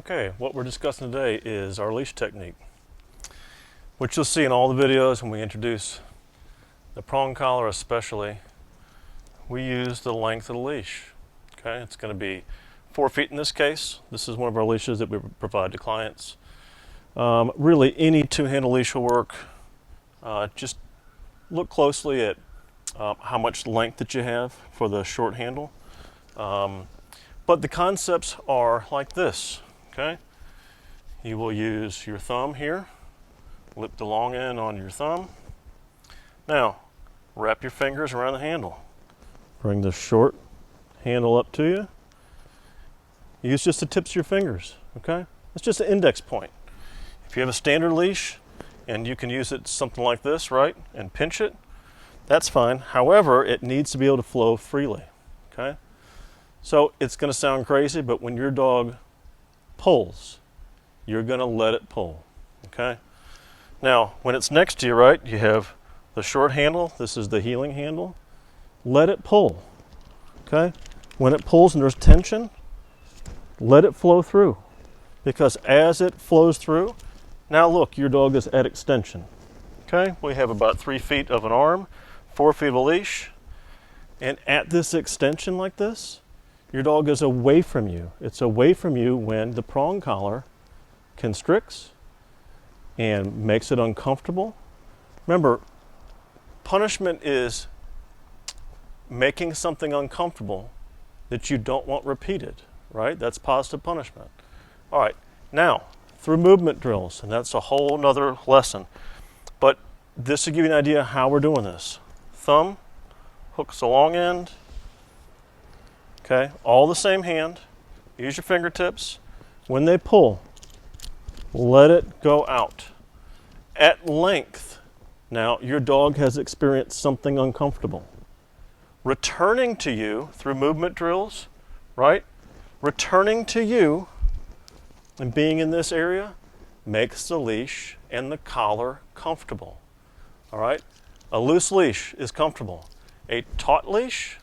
Okay, what we're discussing today is our leash technique, which you'll see in all the videos when we introduce the prong collar especially. We use the length of the leash. Okay, it's going to be 4 feet in this case. This is one of our leashes that we provide to clients. Really, any two-handle leash will work. Just look closely at how much length that you have for the short handle. But the concepts are like this. Okay, you will use your thumb here, lip the long end on your thumb. Now, wrap your fingers around the handle. Bring the short handle up to you. Use just the tips of your fingers, okay? It's just an index point. If you have a standard leash and you can use it something like this, right, and pinch it, that's fine. However, it needs to be able to flow freely, okay? So it's going to sound crazy, but when your dog pulls, you're going to let it pull, okay? Now, when it's next to you, right, you have the short handle. This is the healing handle. Let it pull, okay? When it pulls and there's tension, let it flow through, because as it flows through, now look, your dog is at extension, okay? We have about 3 feet of an arm, 4 feet of a leash, and at this extension like this, your dog is away from you. It's away from you when the prong collar constricts and makes it uncomfortable. Remember, punishment is making something uncomfortable that you don't want repeated, right? That's positive punishment. All right, now, through movement drills, and that's a whole nother lesson, but this will give you an idea how we're doing this. Thumb hooks the long end, okay, all the same hand. Use your fingertips. When they pull, let it go out. At length, now your dog has experienced something uncomfortable. Returning to you through movement drills, right? Returning to you and being in this area makes the leash and the collar comfortable, all right? A loose leash is comfortable. A taut leash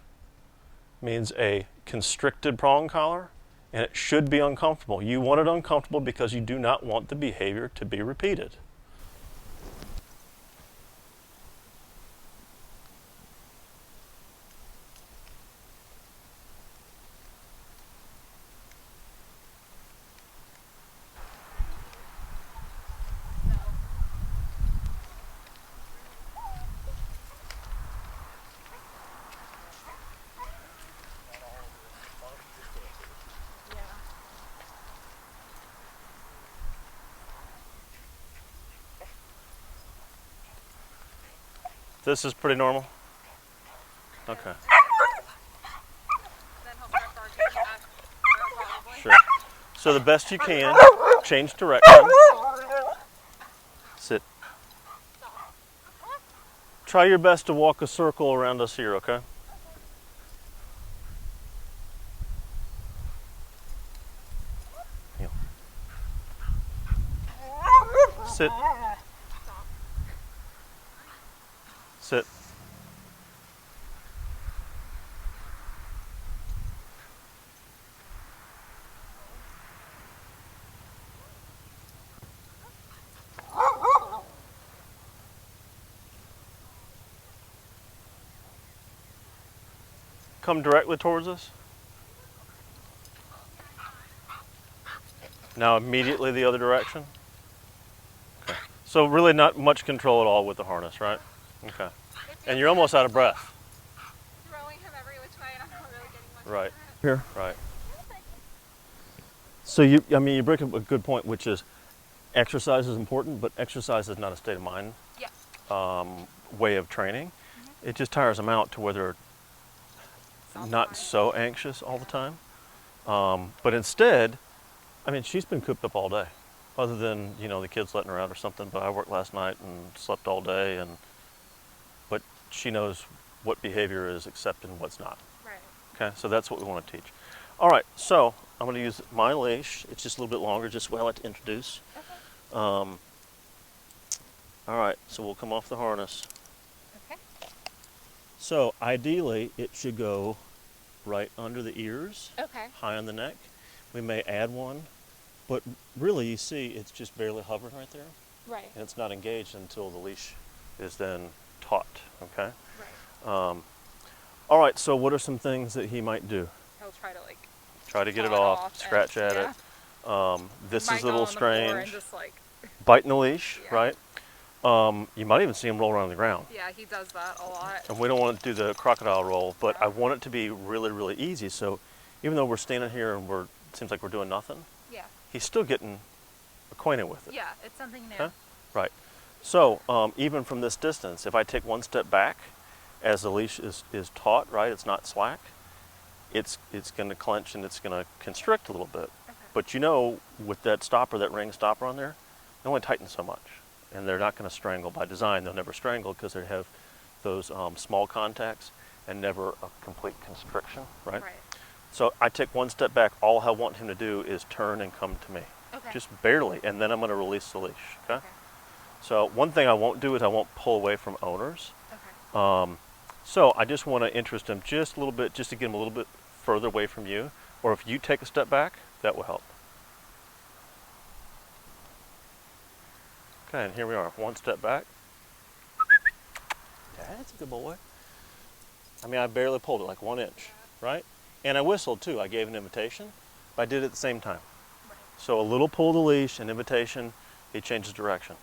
means a constricted prong collar, and it should be uncomfortable. You want it uncomfortable because you do not want the behavior to be repeated. This is pretty normal? Okay. Sure. So the best you can, change direction. Sit. Try your best to walk a circle around us here, okay? Heel. Sit. Sit. Come directly towards us. Now immediately the other direction. Okay. So really not much control at all with the harness, right? Okay. And you're almost out of breath. Throwing him every which way and I'm not really getting much. Right. Here. Right. So you bring up a good point, which is exercise is important, but exercise is not a state of mind way of training. It just tires them out to where they're not so anxious all the time. But instead, I mean, she's been cooped up all day, other than, the kids letting her out or something, but I worked last night and slept all day, but she knows what behavior is accepted and what's not. Right. Okay, so that's what we want to teach. All right, so I'm going to use my leash. It's just a little bit longer, just what I like to introduce. Okay. All right, so we'll come off the harness. Okay. So ideally, it should go right under the ears, Okay. high on the neck. We may add one But really, you see, it's just barely hovering right there, Right. and it's not engaged until the leash is then taut, okay? Right. All right, so what are some things that he might do? He'll try to like Try to get it paw off, scratch and, at yeah. it. This Might is a go little on the floor and strange. just like Biting the leash, Yeah. right? You might even see him roll around on the ground. yeah, he does that a lot. And we don't want to do the crocodile roll, but No. I want it to be really, really easy. So even though we're standing here and it seems like we're doing nothing, Yeah. he's still getting acquainted with it. Yeah, it's something new. Okay? Right. So even from this distance, if I take one step back, as the leash is taut, right, it's not slack, it's going to clench and it's going to constrict a little bit. Okay. But you know, with that stopper, that ring stopper on there, they only tighten so much. And they're not going to strangle by design. They'll never strangle because they have those small contacts and never a complete constriction, right? Right. So I take one step back. All I want him to do is turn and come to me. Okay. Just barely, and then I'm going to release the leash, okay? Okay. So one thing I won't do is I won't pull away from owners. Okay. So I just want to interest him just a little bit, just to get him a little bit further away from you. Or if you take a step back, that will help. Okay, and here we are. One step back. That's a good boy. I mean, I barely pulled it, like 1 inch, right? And I whistled too. I gave an invitation, but I did it at the same time. Right. So a little pull of the leash, an invitation, he changes direction.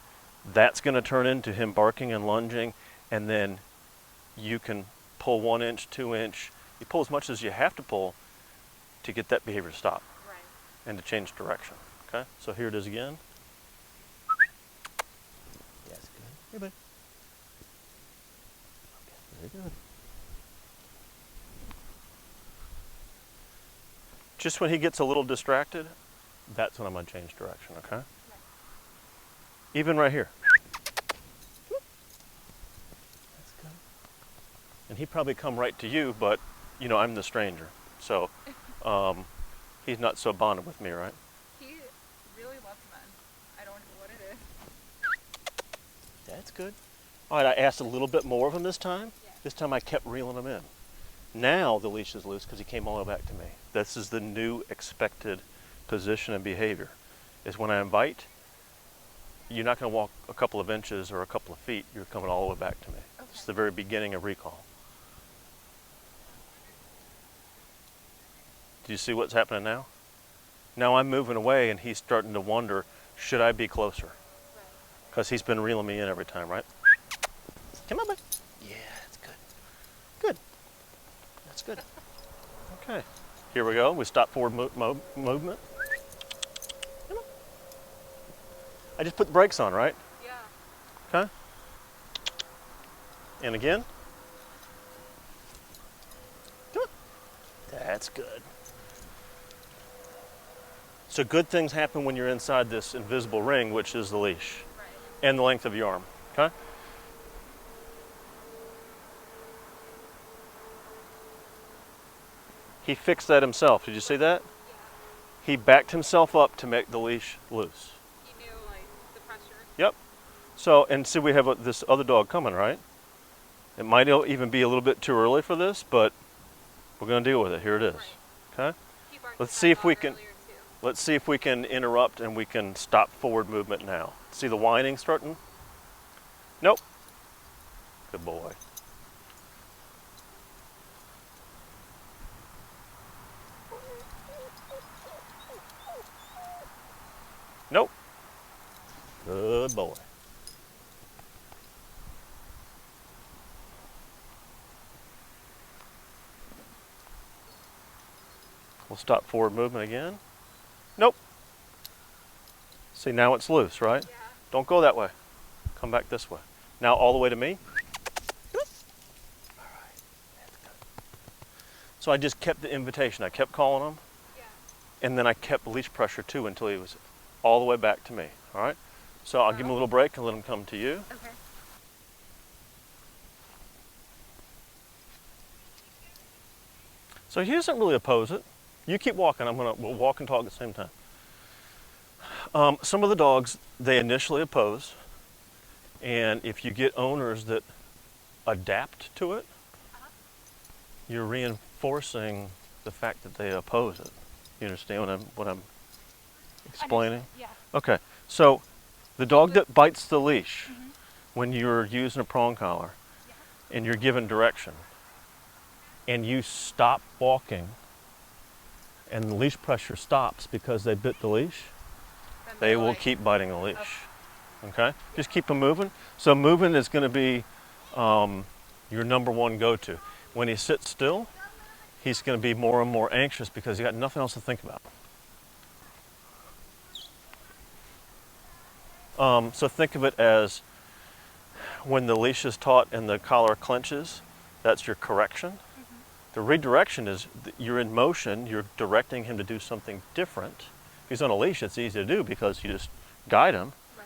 That's going to turn into him barking and lunging, and then you can pull 1 inch, 2 inch. You pull as much as you have to pull to get that behavior to stop Right. and to change direction. Okay, so here it is again. Yes, good. Here, buddy. Okay, very good. Just when he gets a little distracted, that's when I'm going to change direction, okay? Right. Even right here. That's good. And he probably come right to you, but, you know, I'm the stranger. So he's not so bonded with me, right? He really loves men. I don't know what it is. That's good. All right, I asked a little bit more of him this time. Yeah. This time I kept reeling him in. Now the leash is loose because he came all the way back to me. This is the new expected position and behavior. Is when I invite, you're not going to walk a couple of inches or a couple of feet. You're coming all the way back to me. Okay. It's the very beginning of recall. Do you see what's happening now? Now I'm moving away and he's starting to wonder, should I be closer? Right. Because he's been reeling me in every time, right? Come on, buddy. Yeah, that's good. Good. That's good. Okay. Here we go. We stop forward movement. Come on. I just put the brakes on, right? Yeah. Okay. And again. Come on. That's good. So good things happen when you're inside this invisible ring, which is the leash, Right. and the length of your arm, okay? He fixed that himself. Did you see that? Yeah. He backed himself up to make the leash loose. He knew like the pressure. Yep. So, and see, we have this other dog coming, right? It might even be a little bit too early for this, but we're going to deal with it. Here it is. Right. Okay? He barked Let's at see that if we dog can. earlier, too. Let's see if we can interrupt and we can stop forward movement now. See the whining starting? Nope. Good boy. Nope. Good boy. We'll stop forward movement again. Nope. See, now it's loose, right? Yeah. Don't go that way. Come back this way. Now all the way to me. All right. That's good. So I just kept the invitation. I kept calling him, Yeah. and then I kept leash pressure too until he was all the way back to me. All right? So I'll give him a little break and let him come to you. Okay. So he doesn't really oppose it. You keep walking. We'll walk and talk at the same time. Some of the dogs, they initially oppose, and if you get owners that adapt to it, you're reinforcing the fact that they oppose it. You understand what I'm explaining? Yeah. Okay, so the dog that bites the leash when you're using a prong collar and you're given direction and you stop walking and the leash pressure stops because they bit the leash, Then they they're will like, keep biting the leash. Okay? Just keep them moving. So moving is going to be your number one go-to. When he sits still, he's going to be more and more anxious because he's got nothing else to think about. So think of it as when the leash is taut and the collar clenches, that's your correction. The redirection is you're in motion, you're directing him to do something different. If he's on a leash, it's easy to do because you just guide him. Right.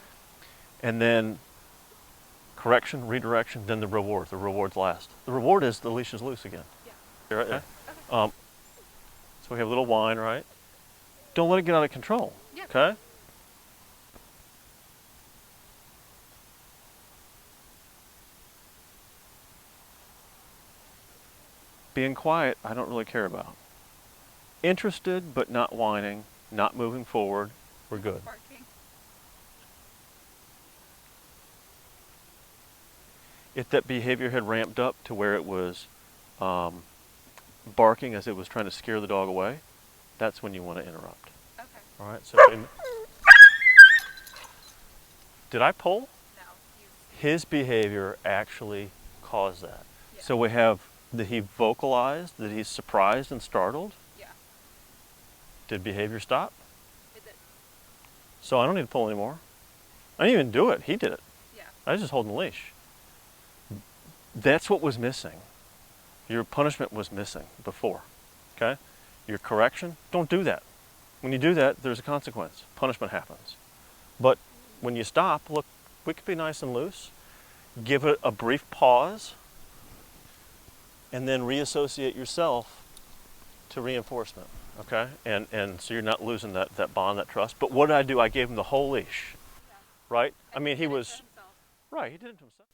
And then correction, redirection, then the reward. The reward's last. The reward is the leash is loose again. Yeah. Right there. Okay. So we have a little whine, right? Don't let it get out of control. Yeah. Okay? Being quiet, I don't really care about. Interested, but not whining, not moving forward, we're good. Barking. If that behavior had ramped up to where it was barking as it was trying to scare the dog away, that's when you want to interrupt. Okay. All right, so did I pull? No. His behavior actually caused that. Yeah. So we have that he vocalized, that he's surprised and startled. Yeah. Did behavior stop? Is it? So I don't need to pull anymore. I didn't even do it. He did it. Yeah. I was just holding the leash. That's what was missing. Your punishment was missing before. Okay? Your correction, don't do that. When you do that, there's a consequence. Punishment happens. But when you stop, look, we could be nice and loose. Give it a brief pause. And then reassociate yourself to reinforcement. Okay? And so you're not losing that bond, that trust. But what did I do? I gave him the whole leash. Yeah. Right? I And mean, he did it was... to himself. Right, he did it to himself.